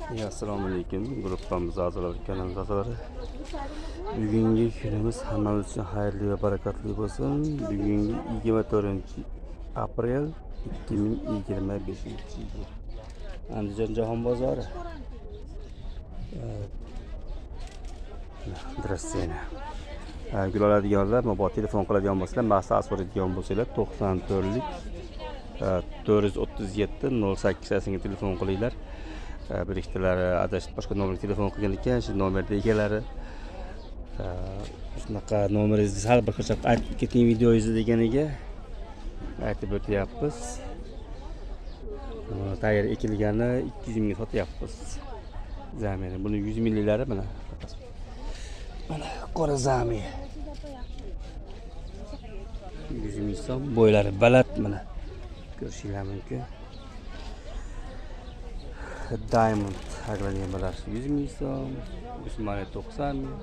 Assalomu alaykum. Gruppamiz a'zolari, kanalimiz a'zolari. Bugungi kunimiz hammamiz uchun xayrli va barakatli bo'lsin. Bugungi 24-aprel 2025-yil. Andijon jahon bozori. Здравствуйте. Gul oladiganlar, mobil telefon qiladigan bo'lsalar, maqsad so'raydigan bo'lsalar 94lik 437 08 telefon qilinglar. Bir ikkitalari adashib boshqa nomerga telefon qilgan ekan, shu nomerda egalari shunaqa nomeringizni sal bir ko'rsatib aytib keting videoyingizni deganiga aytib o'tyapmiz. Tayyor ekilgani 200 mingga sotyapmiz. Zamini buni 100 milliklari mana. Mana qora zami. 100 ming so'm, bo'ylari baland mana. Ko'rishingiz mumkin. Diamond aglanemalar 100 ming so'm, Usmani 90 ming,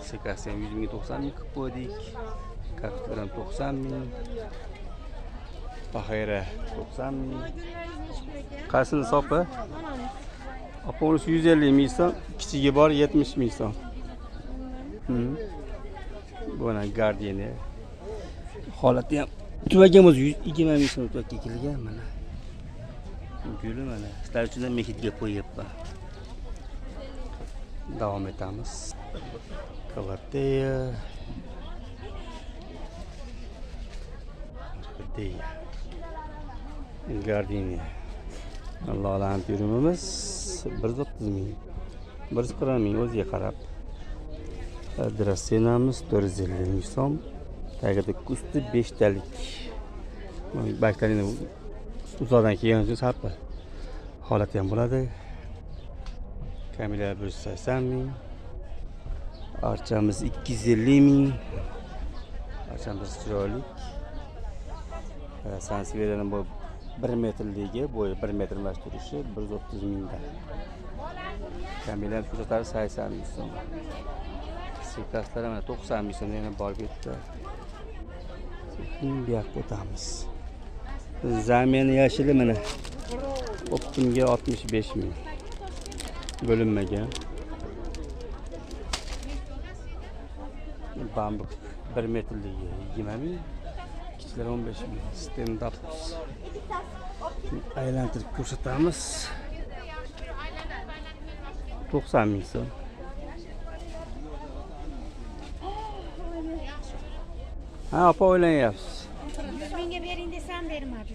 Sekasiyan 100 ming 90 ming qilib qo'ydik. Kartlar 90 ming. Bahayra 90 ming. Qaysini sopi? Aponus 150 ming so'm, kichigi bor 70 ming so'm. Buna Guardian. Holati ham tuvagimiz 120 ming so'm tuvakka kelgan mana. Gülü mana. Sizlar uchun mehitga qo'yibman. Davom etamiz. Kalateya. Gardenia. Allohdan yurumimiz 130 ming. 140 ming o'ziga qarab. Adresenamiz 450 ming so'm. Tagida kusti 5 talik. Baklarni uzoqdan kelgan uchun sappi holati ham bo'ladi. Kamera 180 ming. Archamiz 250 ming. Archamiz chiroyli. Sanseveriyaning bu 1 metrligi, bo'yi 1 metr emas turishi 130 mingdan. Kamera ko'chatlari 80 ming so'm. Sekaslar mana 90 ming so'm yana bor ketdi. Bu yoqqa o'tamiz. Zamini yashili mana. Optimga 65 ming. Bo'linmagan. Bambuk 1 metrligi 20 ming. Kichiklar 15 ming. Stand up. Aylantirib ko'rsatamiz. 90 ming so'm. Ha, opa o'ylanyapsiz. 100 mingga bering desam bermadi.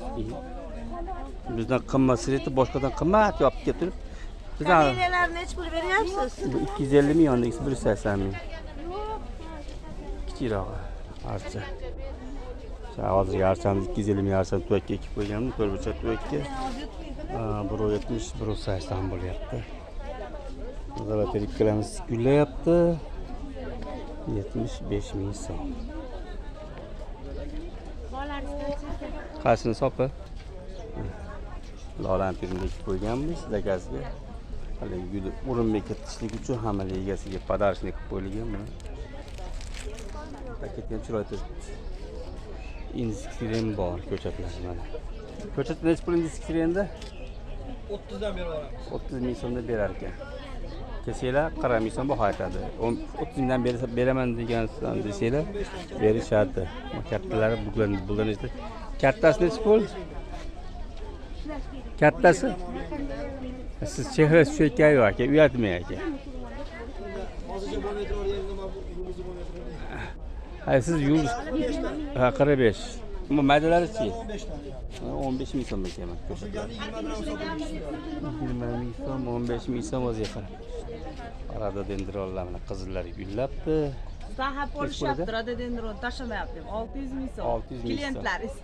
Bizdan qimmat sireti boshqadan qimmat yopib kelib. Bizdan Kameralarni necha pul beryapsiz? 250 ming, yondagisi 180 ming. Kichikroq archa. Hozirgi archamiz 250 ming archa tuvakka ekib qo'yganmiz, to'rtburchak tuvakka. 170, 180 bo'lyapti. Zavaterik qilamiz, gullayapti. 75 ming so'm. Qaysini sopi? Lolan terimdagi qo'yganmiz, zakazga. Hali gulni o'rinbekka tishlik uchun hamma egasiga podarishni qilib qo'yilgan buni. Paketga chiroyli. Inskiren bor ko'chatlar mana. Ko'chat necha pul inskirenda? 30 dan berib olamiz. 30 ming so'mda berar ekan. Kesinglar 40 ming so'm baho aytadi. 30 mingdan beraman degansiz desanglar berishadi. Kattalari bulanishdi. Kattasi necha pul? Kattasi? Siz chehra suyakkayib aka, uyatmang aka. Hozircha bu metr yerga nima yulduz bu metr. Hay siz yulduz 45. Ammo maydalari-chi? 15 dan. 15 ming so'm ekan. Qo'shilgani 20 dan so'm. 20 ming so'm, 15 ming so'm o'ziga qarab. Arada dendronlar mana qizillar gullabdi. Sahab olishyapti, rododendron tashlamayapti. 600 ming so'm. 600 ming so'm. Klientlaringiz.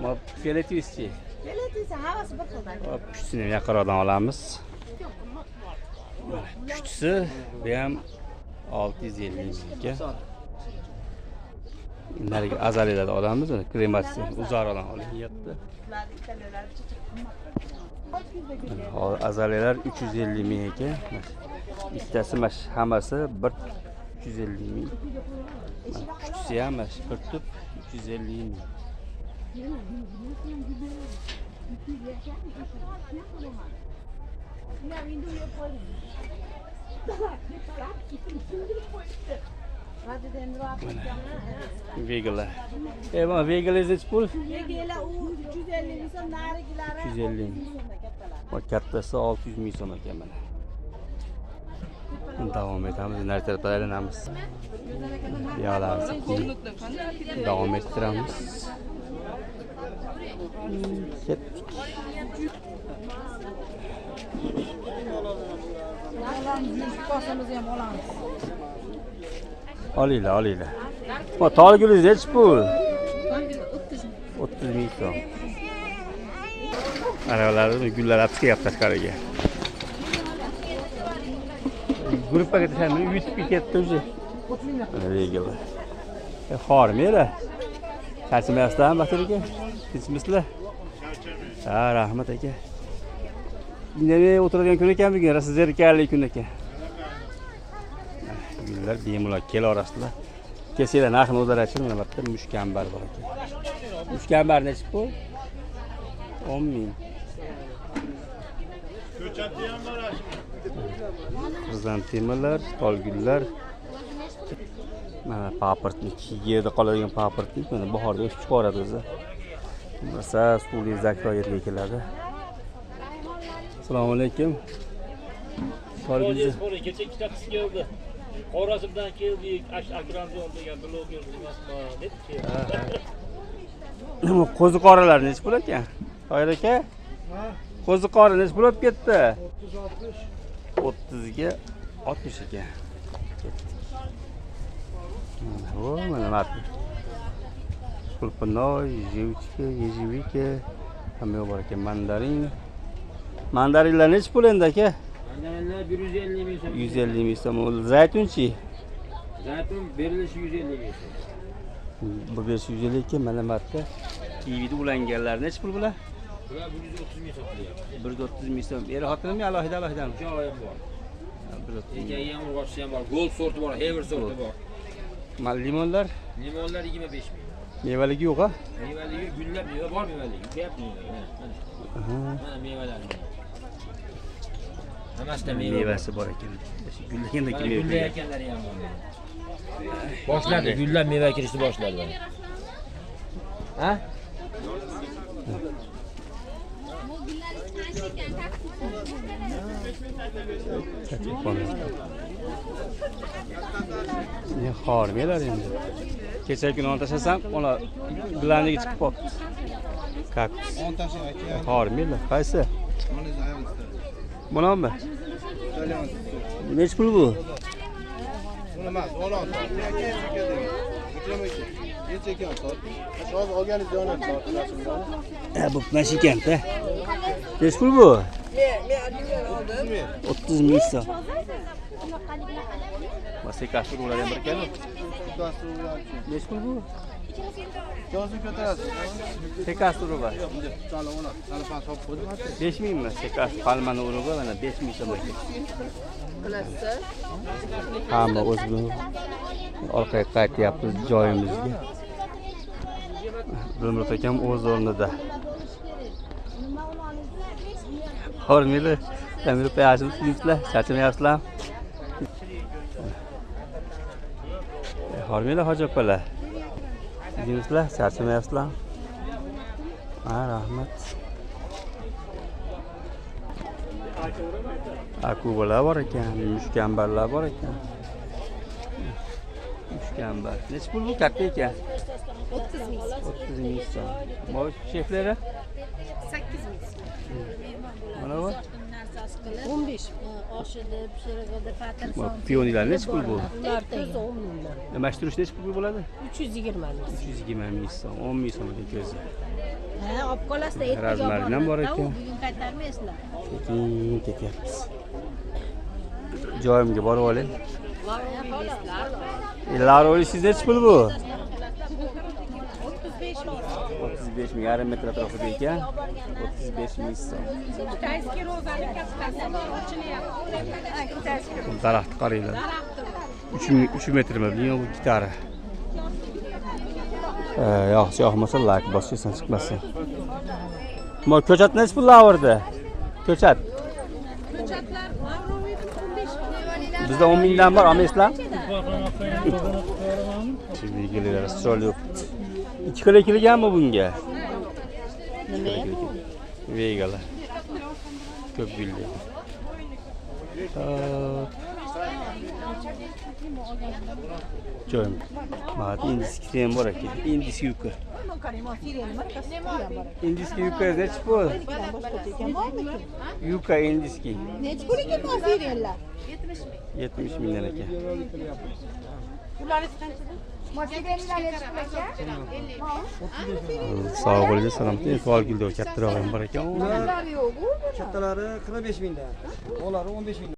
Ma felativchi. Keletisi havasi bir xilda. Kuchsini yaqinroqdan olamiz. Kuchsi bu ham 650 ming ekan. Nariga azaliyalarni olamiz, krematsiya uzoqroqdan olinyapti. Azaliyalar 350 ming ekan. Bittasi hammasi 350 ming. Kuchsi ham bir tub 350 ming. Vegalar. Mana vegalar nechi pul? Yegelar u 350 ming so'm, narigilari 350 ming. Bu kattasi 600 ming so'm ekan mana. Davom etamiz, narsalarga aylanamiz. Piyolarimizni davom ettiramiz. Ketdik. kosamizni ham olamiz. Olinglar. Bu tolgulingiz nechi pul? 30 ming so'm. Arabalarni gullar olib chiqyapti tashqariga. Gruppaga tashlandi, yutib ketdi o'zi. Regal. Xormera. Charchamayapsizlarmi Batirga? Tinchmisizlar? Ha, rahmat aka. Indamay o'tiradigan kun ekan bugun, rosa zerikarli kun ekan. Gullar bemalol kelarasizlar. Kelsanglar narxini o'zlari aytsin, mana bu yerda mushkambar bor ekan. Mushkambar nechi pul? 10 ming. Xrizantemalar, tolgullar. Mana paportnik, yerda qoladigan paportnik, mana bahorda o'sib chiqaradi o'zi. Bo'lmasa, suvli zakro yerga keladi. Assalomu alaykum. Tolgullar. Kecha ikkita qiz keldi. Xorazmdan keldik, Akramjon degan bloger emasmi deb keldi. Nima qo'zi qoralar nechi pul ekan? Toyir aka? Qo'zi qora nechi pul olib ketdi? 30 ga 60 ekan. Mana bu. Pulpnoy, jivchka, yejivika, hamma bor ekan, mandarin. Mandarinlar nechi pul endi aka? Mandarinlar 150 ming so'm. 150 ming so'm. Zaytunchi? Zaytun berilishi 150 ming so'm. Bu 550 ekan, mana bu yerda TV'da ulanganlar nechi pul bular? Bular 130 ming so'm. 130 ming so'm. Er xotinimi alohidami? Joyi bor. 130 ming. Egayi ham urg'ochisi ham bor. Gold sorti bor, Hever sorti bor. Limonlar? Limonlar 25 ming. Mevaligi yo'q-a? Mevaligi gullab meva bor, mevaligi. Ko'payapti mana. Mana mevalar. Hammasida Mevasi bor ekan. Gullaganda kelib gullayotganlari ham bor. Boshladi, gullab meva kirishni boshladi. Ha? Ne xormelar endi. Kecha kuni on tashlasam, ona bilanligi chiqib qopti. Kaktus. 10 tashi aka. Xormelar, qaysi? Mana ayolsiz. Bunami? Italyan. Nech pul bu? Buni emas, 16. Necha ekan soat? Hozir olganingiz joydan soat. Bu mash ekan-da. Nech pul bu? 30 ming so'm. Masekasi ular ham bir ekan. Nech pul bu? Jozi ko'tarasiz. Sekasi urug'i. Chala ona, chala pas olib qo'ydim. 5 mingmi? Sekasi palmani urug'i mana 5 ming so'm ekan. Hamma o'z bilan orqaga qaytyapmiz joyimizga. Dilmurod akam o'z o'rnida. Hormili, tamir payashim sizlar, charchamayapsizlar? Hormili hoji opalar. Sizlar, charchamayapsizlar? Ha, rahmat. Akubalar bor ekan, mushkambarlar bor ekan. Mushkambar. Nechi pul bu katta ekan? 30 ming. 30 ming so'm. Mo'y cheflari? 8 ming. Mana bu? 15. Oshida, pishirig'ida, patir Bu pioniylar nechi pul bu? Ular 10 mingdan. Mashturish nechi pul bo'ladi? 320 ming. 320 ming so'm, 10 ming so'm ekan ko'zi. Ha, olib qolasizlar, ertaga Razmarin ham bor ekan. Bugun qaytarmaysizlar. Keyin ketyapmiz. Joyimga borib oling. Lar olishingiz nechi pul bu? 35 ming, yarim metr atrofida ekan. 35 ming so'm. Kitayskiy rozalik kattasi ochilyapti. Daraxt qaranglar. 3 metrmi bilmayman bu gitara. Yaxshi yoqmasa lak bosishsan chiqmasin. Bu ko'chat nechi pul lavrda? Ko'chat. Bizda 10 mingdan bor, olmaysizlar? Shu belgilar chiroyli. 2 kilo kelganmi bunga? Nima? Vegalar. Ko'p bildi. Joyim. Mana indiski ham bor ekan. Indiski yuka. Indiski yuka nechi pul? Yuka indiski. Nechi pul ekan bu seriallar? 70 mingdan ekan. Sağ bo'ling, salom. Savol keldi, kattaroq ham bor ekan. Kattalari 45 mingdan. Ular 15 mingdan.